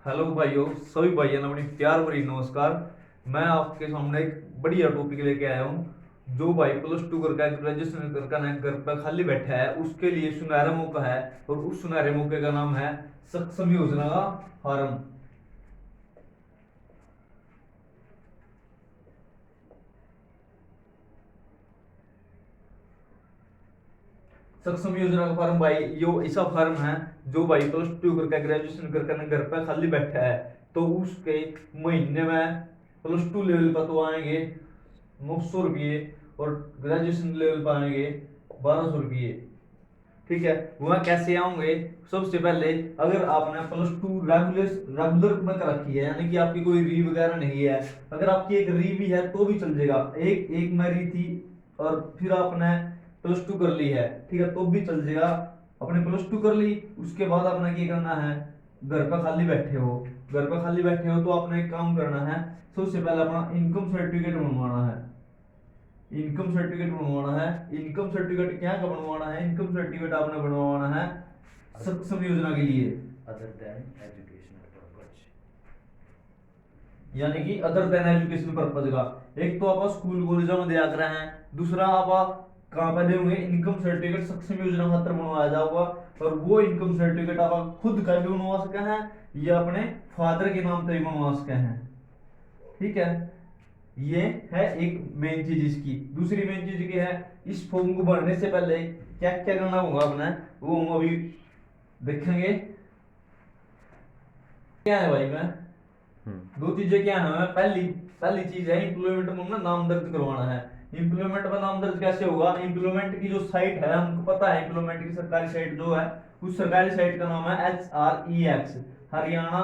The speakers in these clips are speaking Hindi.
हेलो भाइयों, सभी भाइयों ने अपनी प्यार भरी नमस्कार। मैं आपके सामने एक बढ़िया टॉपिक लेके आया हूँ। जो भाई +2 करके ग्रेजुएशन करके ना घर पर खाली बैठा है, उसके लिए सुनहरा मौका है। और उस सुनहरे मौके का नाम है सक्षम योजना का फॉर्म। सक्षम योजना का फॉर्म भाई यो ऐसा फॉर्म है जो भाई +2 करके ग्रेजुएशन करके ना घर पर खाली बैठा है, तो उसके महीने में +2 लेवल पर तो आएंगे 900 रुपये, और ग्रेजुएशन लेवल पर आएंगे 1200 रुपये। ठीक है, वह कैसे आएंगे? सबसे पहले, अगर आपने +2 रेगुलर रेगुलर में कर रखी है, यानी कि आपकी कोई री वगैरह नहीं है। अगर आपकी एक री भी है तो भी चल जाएगा। एक एक में री थी और फिर आपने +2 कर ली है, ठीक है, तो भी चल जाएगा। अपने +2 कर ली, उसके बाद आपने क्या करना है? घर पर खाली बैठे हो, घर पर खाली बैठे हो तो आपने एक काम करना है। सबसे पहले अपना इनकम सर्टिफिकेट बनवाना है। इनकम सर्टिफिकेट बनवाना है। इनकम सर्टिफिकेट क्या का बनवाना है? इनकम सर्टिफिकेट आपने बनवाना है सक्षम योजना के लिए, other than educational purpose. यानी कि अदर देन एजुकेशन पर्पज का। एक तो आप स्कूल कॉलेजों में दिया कर रहे हैं, दूसरा आप कहाँ पे देंगे? इनकम सर्टिफिकेट सक्षम योजना खातर बनवाया जाएगा। और वो इनकम सर्टिफिकेट आप खुद का भी बनवा सके हैं या अपने फादर के नाम पे भी बनवा सके हैं। ठीक है, ये है एक मेन चीज इसकी। दूसरी मेन चीज क्या है? इस फॉर्म को भरने से पहले क्या क्या करना होगा अपने, वो हम अभी देखेंगे। क्या है भाई? मैं दो चीजें क्या है? पहली पहली चीज है इम्प्लॉयमेंट में ना नाम दर्ज करवाना है। इम्प्लॉयमेंट में नाम दर्ज कैसे होगा? इम्प्लॉयमेंट की जो साइट है, हमको पता है इम्प्लॉयमेंट की सरकारी साइट जो है, उस सरकारी साइट का नाम है HREX, हरियाणा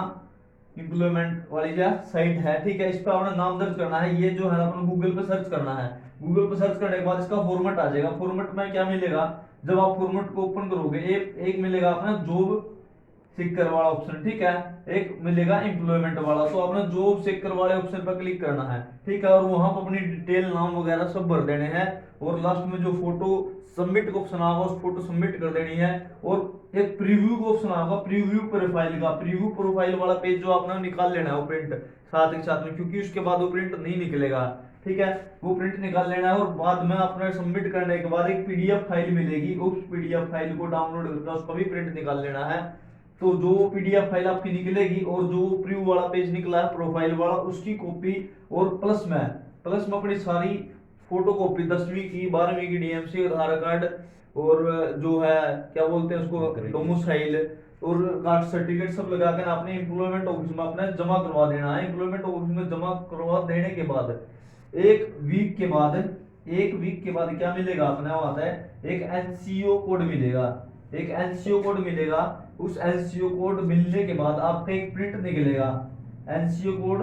इम्प्लॉयमेंट वाली जो साइट है। ठीक है, इस पर अपना नाम दर्ज करना है। ये जो है अपना गूगल पे सर्च करना है। गूगल पे सर्च करने के बाद इसका फॉर्मेट आ जाएगा। फॉर्मेट में क्या मिलेगा? जब आप फॉर्मेट को ओपन करोगे, एक मिलेगा अपना जॉब सीकर वाला ऑप्शन, ठीक है, एक मिलेगा एम्प्लॉयमेंट वाला। तो आपने जॉब सीकर वाले ऑप्शन पर क्लिक करना है, ठीक है, और वहां पर अपनी डिटेल, नाम वगैरह सब भर देने हैं। और लास्ट में जो फोटो सबमिट का ऑप्शन आएगा, उस फोटो सबमिट कर देनी है। और एक प्रीव्यू का ऑप्शन आएगा, प्रीव्यू प्रोफाइल का। प्रीव्यू प्रोफाइल वाला पेज जो आपने निकाल लेना है वो प्रिंट साथ के साथ में, क्योंकि उसके बाद वो प्रिंट नहीं निकलेगा। ठीक है, वो प्रिंट निकाल लेना है। और बाद में अपने सबमिट करने के बाद एक पीडीएफ फाइल मिलेगी, उस पीडीएफ फाइल को डाउनलोड करके उसका भी प्रिंट निकाल लेना है। तो जो पीडीएफ फाइल आपकी निकलेगी और जो प्रीव्यू वाला पेज निकला है प्रोफाइल वाला, उसकी कॉपी, और प्लस में अपनी सारी फोटो कॉपी, 10वीं की, 12वीं की डीएमसी, आधार कार्ड, और जो है क्या बोलते हैं उसको, डोमिसाइल, और कास्ट सर्टिफिकेट सब लगा कर आपने एम्प्लॉयमेंट ऑफिस में अपने जमा करवा देना है। एम्प्लॉयमेंट ऑफिस में जमा करवा देने के बाद एक वीक के बाद क्या मिलेगा? अपने आता है एक एनसीओ कोड मिलेगा। एक एनसीओ कोड मिलेगा। उस एनसीओ कोड मिलने के बाद आपका एक प्रिंट निकलेगा, एनसीओ कोड,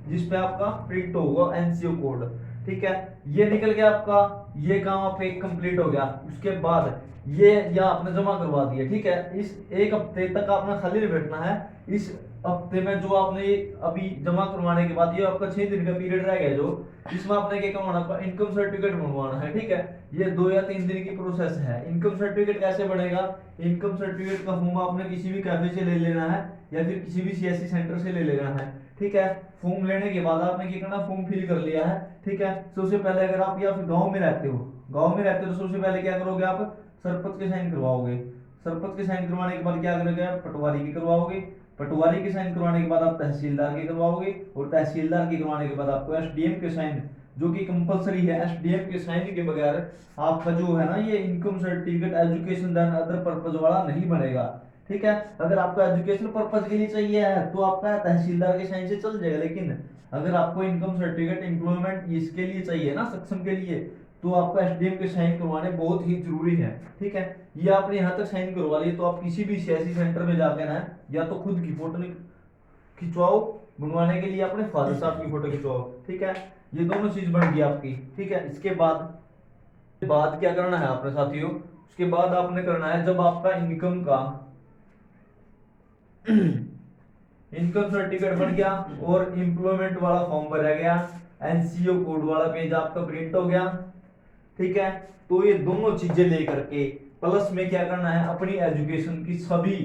जिस पे आपका प्रिंट होगा एनसीओ कोड। ठीक है, ये निकल गया आपका। ये काम आपका एक कंप्लीट हो गया। उसके बाद ये आपने जमा करवा दिया। ठीक है, इस एक हफ्ते तक आपने खाली नहीं बैठना है। इस हफ्ते में जो आपने अभी जमा करवाने के बाद, ये आपका 6 दिन का पीरियड रह गया जो, इसमें आपने क्या करवाना? आपका इनकम सर्टिफिकेट बनवाना है। ठीक है, ये 2 या 3 दिन की प्रोसेस है। इनकम सर्टिफिकेट कैसे बनेगा? इनकम सर्टिफिकेट का फॉर्म आपने किसी भी कैफे से ले लेना है या फिर किसी भी सीएससी सेंटर से ले लेना है। ठीक है, फॉर्म लेने के बाद आपने क्या करना? फॉर्म फिल कर लिया है। ठीक है, सबसे पहले अगर आप या फिर गांव में रहते हो, तो सबसे पहले क्या करोगे? आप सरपंच के साइन करवाओगे। सरपंच के साइन करवाने के बाद क्या करोगे? पटवारी की करवाओगे। पटवारी के साइन करवाने के बाद आप तहसीलदार के करवाओगे। और तहसीलदार के करवाने के बाद आपको एसडीएम के साइन, जो कि कंपलसरी है। एसडीएम के साइन के बगैर आपका जो है ना, ये income certificate education than other purpose वाला नहीं बनेगा। ठीक है, अगर आपको एजुकेशन पर्पज के लिए चाहिए है तो आपका तहसीलदार के साइन से चल जाएगा। लेकिन अगर आपको इनकम सर्टिफिकेट एम्प्लॉयमेंट इसके लिए चाहिए ना, सक्षम के लिए, तो आपको एसडीएम के साइन करवाने बहुत ही जरूरी है। ठीक है, ये आपने यहाँ तक साइन करवा लिए तो आप किसी भी सीएससी सेंटर में जाकर ना, या तो खुद की फोटो खिंचवाओ, बनवाने के लिए अपने फादर साहब की फोटो खिंचवाओ। ठीक है, ये दोनों चीज बन गई आपकी। ठीक है, इसके बाद क्या करना है आपने साथियों? उसके बाद आपने करना है, जब आपका इनकम का इनकम सर्टिफिकेट बन गया और एम्प्लॉयमेंट वाला फॉर्म भरा गया, एनसीओ कोड वाला पेज आपका प्रिंट हो गया। ठीक है, तो ये दोनों चीजें लेकर के प्लस में क्या करना है? अपनी एजुकेशन की सभी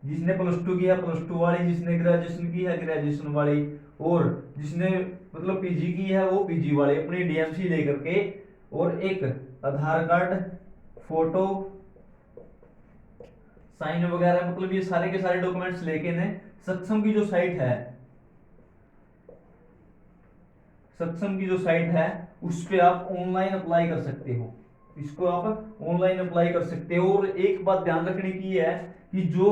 जिसने +2 की है +2 वाली, जिसने ग्रेजुएशन की है ग्रेजुएशन वाली, और जिसने मतलब पीजी की है वो पीजी वाले अपनी डीएमसी लेकर के, और एक आधार कार्ड, फोटो, साइन वगैरह, मतलब ये सारे के सारे डॉक्यूमेंट्स लेके ने सक्षम की जो साइट है, सक्षम की जो साइट है उस पे आप ऑनलाइन अप्लाई कर सकते हो। इसको आप ऑनलाइन अप्लाई कर सकते हो। और एक बात ध्यान रखने की है कि जो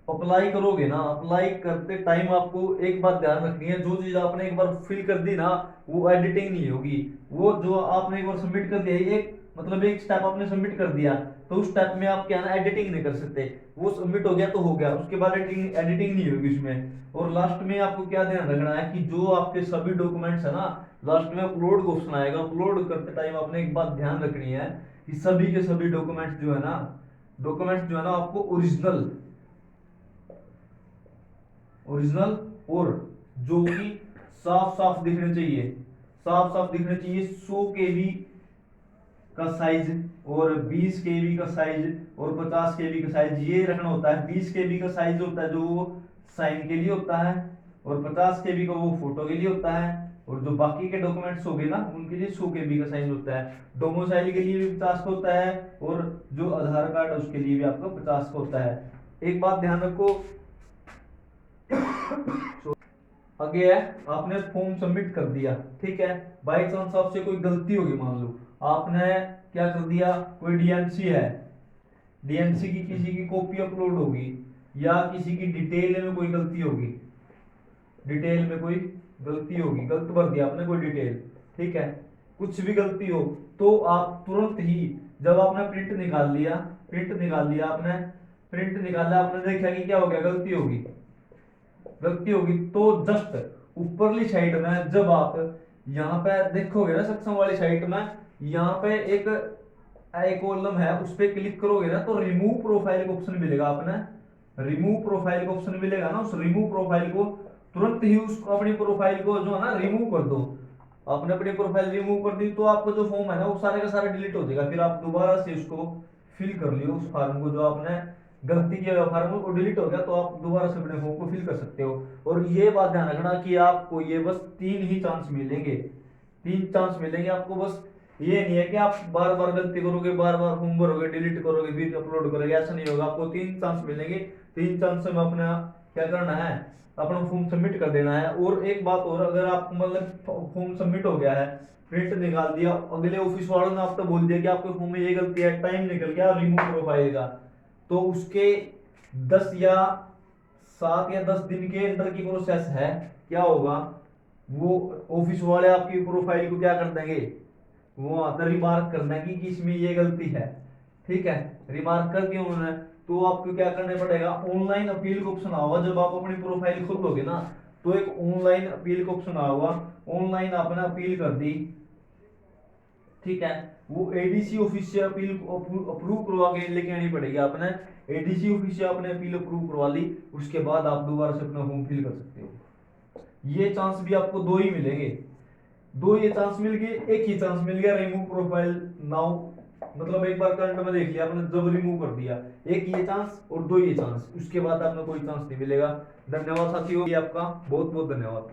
अप्लाई करोगे ना, अप्लाई करते टाइम आपको एक बात ध्यान रखनी है, जो चीज आपने एक बार फिल कर दी ना वो एडिटिंग नहीं होगी। वो जो आपने एक बार सबमिट कर दिया, एक मतलब एक स्टेप आपने सबमिट कर दिया, तो उस स्टेप में आप क्या ना एडिटिंग नहीं कर सकते। वो सबमिट हो गया तो हो गया, उसके बाद एडिटिंग एडिटिंग नहीं होगी उसमें। और लास्ट में आपको क्या ध्यान रखना है कि जो आपके सभी डॉक्यूमेंट्स है ना, लास्ट में अपलोड का ऑप्शन आएगा, अपलोड करते टाइम आपने एक बात ध्यान रखनी है कि सभी के सभी डॉक्यूमेंट्स जो है ना, डॉक्यूमेंट्स जो है ना आपको ओरिजिनल ओरिजिनल और जो कि साफ साफ दिखने चाहिए, साफ साफ दिखने चाहिए। 100 केबी का साइज और 20 केबी का साइज और 50 केबी का साइज ये रखना होता है। 20 केबी का साइज होता है जो साइन के लिए होता है, और 50 केबी का वो फोटो के लिए होता है, और जो बाकी के डॉक्यूमेंट्स हो गए ना उनके लिए 100 केबी का साइज होता है। डोमिसाइल के लिए भी 50 का होता है, और जो आधार कार्ड है उसके लिए भी आपका 50 का होता है। एक बात ध्यान रखो, आगे है आपने फॉर्म सबमिट कर दिया, ठीक है, बाई चांस आपसे कोई गलती होगी, मान लो आपने क्या कर दिया, कोई डीएमसी है, डीएमसी की किसी की कॉपी अपलोड होगी, या किसी की डिटेल में कोई गलती होगी, डिटेल में कोई गलती होगी, गलत भर दिया आपने कोई डिटेल, ठीक है, कुछ भी गलती हो तो आप तुरंत ही जब आपने प्रिंट निकाल लिया, प्रिंट निकाल लिया आपने, प्रिंट निकाला आपने देखा कि क्या हो गया, गलती होगी, गलती होगी तो जस्ट ऊपरली साइड में जब आप यहाँ पे देखोगे ना सक्षम वाली साइट में, यहाँ पे एक आई कॉलम है उस पे क्लिक करोगे ना तो रिमूव प्रोफाइल का ऑप्शन मिलेगा, आपने रिमूव प्रोफाइल का ऑप्शन मिलेगा ना, उस रिमूव प्रोफाइल को तुरंत ही उसको अपनी प्रोफाइल को जो है ना रिमूव कर दो। आपने अपनी प्रोफाइल रिमूव कर दी तो आपका जो फॉर्म है ना वो सारे का सारा डिलीट हो जाएगा, फिर आप दोबारा से उसको फिल कर लियो उस फॉर्म को, जो आपने गलती किया हुआ फॉर्म को डिलीट हो गया तो आप दोबारा से अपने फॉर्म को फिल कर सकते हो। और ये बात ध्यान रखना कि आपको ये बस 3 ही चांस मिलेंगे, 3 चांस मिलेंगे आपको, बस ये नहीं है कि आप बार बार गलती करोगे, बार बार फॉर्म भरोगे, डिलीट करोगे फिर अपलोड करोगे, ऐसा नहीं होगा। आपको 3 चांस मिलेंगे, 3 चांस में अपना क्या करना है, अपना फॉर्म सबमिट कर देना है। और एक बात और, अगर आप मतलब फॉर्म सबमिट हो गया है, प्रिंट निकाल दिया, अगले ऑफिस वालों ने आपको बोल दिया कि आपके फॉर्म में ये गलती है, टाइम निकल गया रिमूव प्रोफाइल का, तो उसके 10 या 7 या 10 दिन के अंदर की प्रोसेस है, क्या होगा, वो ऑफिस वाले आपकी प्रोफाइल को क्या कर देंगे, वो आता रिमार्क कर देंगे कि इसमें ये गलती है, ठीक है, रिमार्क कर दिया उन्होंने, तो आपको क्या करना पड़ेगा, ऑनलाइन अपील का ऑप्शन आएगा, जब आप अपनी प्रोफाइल खोलोगे ना तो एक ऑनलाइन अपील का ऑप्शन आएगा, ऑनलाइन आपने अपील कर दी, ठीक है, वो एडीसी ऑफिस से अपील अप्रूव करवा के लेके आनी पड़ेगी आपने, एडीसी ऑफिस से आपने अपील अप्रूव करवा ली, उसके बाद आप दोबारा से अपना फॉर्म फिल कर सकते हो। ये चांस भी आपको 2 ही मिलेंगे, 2 ये चांस मिल गए, एक ही चांस मिल गया रिमूव प्रोफाइल नाउ, मतलब एक बार करंट में देख लिया आपने जब रिमूव कर दिया, एक ये चांस और 2 ये चांस, उसके बाद आपने कोई चांस नहीं मिलेगा। धन्यवाद साथियों, ये आपका बहुत बहुत धन्यवाद।